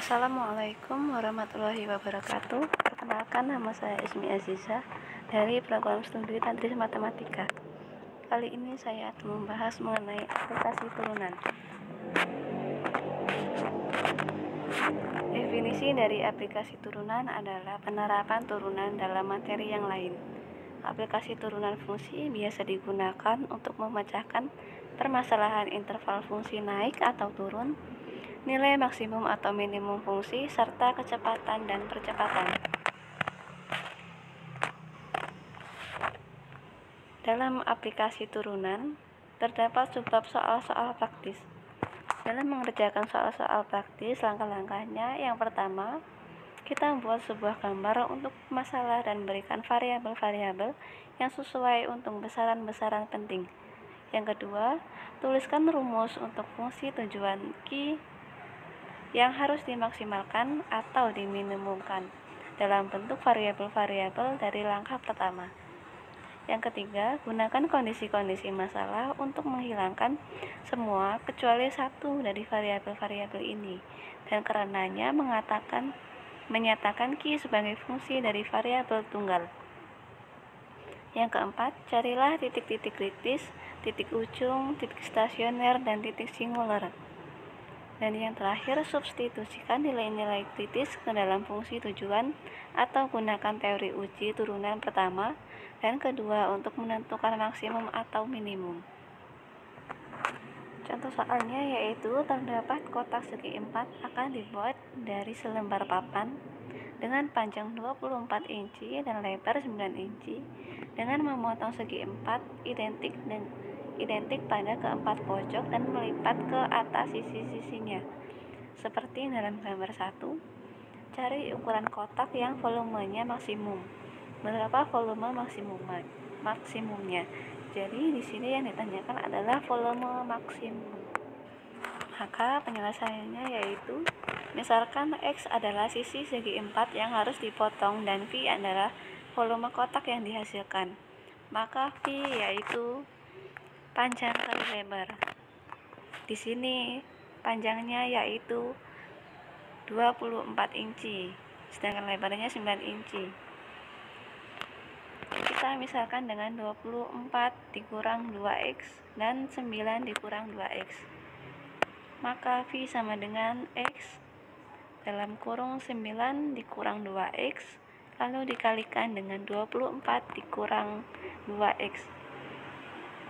Assalamualaikum warahmatullahi wabarakatuh. Perkenalkan, nama saya Ismi Aziza dari program studi Tadris Matematika. Kali ini saya akan membahas mengenai aplikasi turunan. Definisi dari aplikasi turunan adalah penerapan turunan dalam materi yang lain. Aplikasi turunan fungsi biasa digunakan untuk memecahkan permasalahan interval fungsi naik atau turun, nilai maksimum atau minimum fungsi, serta kecepatan dan percepatan. Dalam aplikasi turunan, terdapat subbab soal-soal praktis. Dalam mengerjakan soal-soal praktis, langkah-langkahnya yang pertama, kita membuat sebuah gambar untuk masalah dan berikan variabel-variabel yang sesuai untuk besaran-besaran penting. Yang kedua, tuliskan rumus untuk fungsi tujuan Q yang harus dimaksimalkan atau diminimumkan dalam bentuk variabel-variabel dari langkah pertama. Yang ketiga, gunakan kondisi-kondisi masalah untuk menghilangkan semua kecuali satu dari variabel-variabel ini, dan karenanya menyatakan Q sebagai fungsi dari variabel tunggal. Yang keempat, carilah titik-titik kritis, titik ujung, titik stasioner, dan titik singular. Dan yang terakhir, substitusikan nilai-nilai kritis ke dalam fungsi tujuan atau gunakan teori uji turunan pertama dan kedua untuk menentukan maksimum atau minimum. Contoh soalnya yaitu terdapat kotak segi 4 akan dibuat dari selembar papan dengan panjang 24 inci dan lebar 9 inci dengan memotong segi 4 identik pada keempat pojok dan melipat ke atas sisi-sisinya. Seperti dalam gambar 1, cari ukuran kotak yang volumenya maksimum. Berapa volume maksimumnya? Jadi di sini yang ditanyakan adalah volume maksimum. Maka penyelesaiannya yaitu, misalkan X adalah sisi segi 4 yang harus dipotong dan V adalah volume kotak yang dihasilkan. Maka V yaitu panjang kali lebar. Di sini panjangnya yaitu 24 inci, sedangkan lebarnya 9 inci. Kita misalkan dengan 24 dikurang 2X dan 9 dikurang 2X. Maka V sama dengan X dalam kurung 9 dikurang 2X lalu dikalikan dengan 24 dikurang 2X.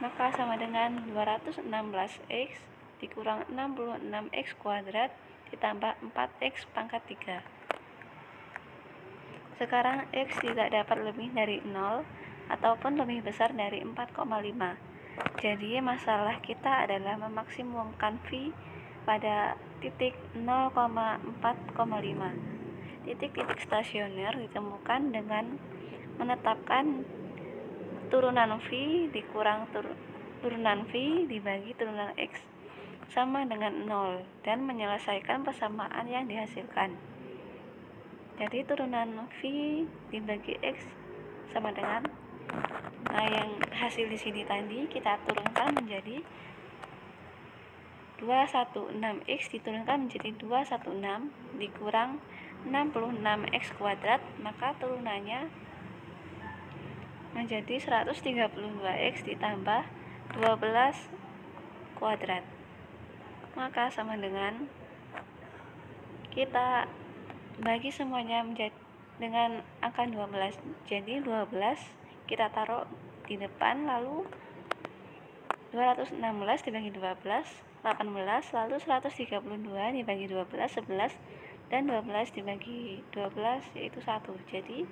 Maka sama dengan 216X dikurang 66X kuadrat ditambah 4X pangkat 3. Sekarang X tidak dapat lebih dari 0 ataupun lebih besar dari 4,5. Jadi masalah kita adalah memaksimumkan V pada titik 0,4,5. Titik-titik stasioner ditemukan dengan menetapkan turunan V dikurang turunan V dibagi turunan X sama dengan 0 dan menyelesaikan persamaan yang dihasilkan. Jadi turunan V dibagi X sama dengan yang hasil di sini tadi kita turunkan menjadi 216X diturunkan menjadi 216 dikurang 66X kuadrat, maka turunannya menjadi 132X ditambah 12 kuadrat. Maka sama dengan kita bagi semuanya menjadi dengan angka 12. Jadi 12 kita taruh di depan, lalu 216 dibagi 12, 18, lalu 132 dibagi 12, 11, dan 12 dibagi 12 yaitu 1. Jadi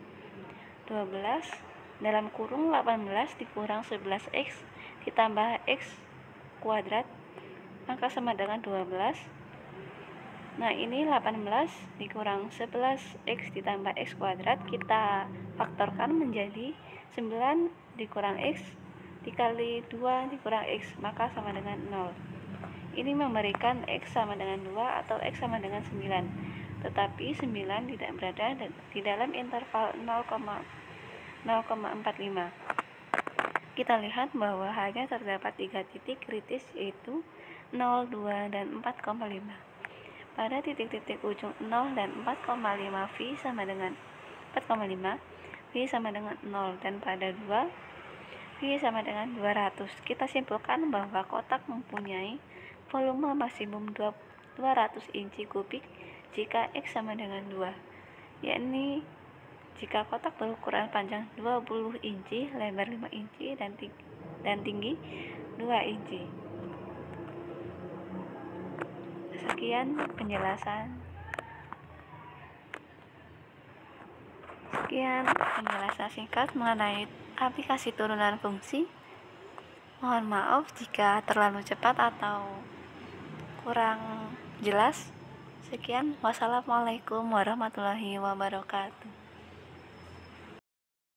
12 dalam kurung 18 dikurang 11X ditambah X kuadrat, maka sama dengan 12. Nah, ini 18 dikurang 11X ditambah X kuadrat, kita faktorkan menjadi 9 dikurang X dikali 2 dikurang X, maka sama dengan 0. Ini memberikan X sama dengan 2 atau X sama dengan 9. Tetapi 9 tidak berada di dalam interval 0,45. Kita lihat bahwa hanya terdapat 3 titik kritis yaitu 0, 2, dan 4,5. pada titik-titik ujung 0 dan 4,5 V sama dengan 4,5, V sama dengan 0, dan pada 2 V sama dengan 200. Kita simpulkan bahwa kotak mempunyai volume maksimum 200 inci kubik jika X sama dengan 2, yakni jika kotak berukuran panjang 20 inci, lebar 5 inci, dan tinggi 2 inci. Sekian penjelasan singkat mengenai aplikasi turunan fungsi. Mohon maaf jika terlalu cepat atau kurang jelas. Sekian, wassalamualaikum warahmatullahi wabarakatuh.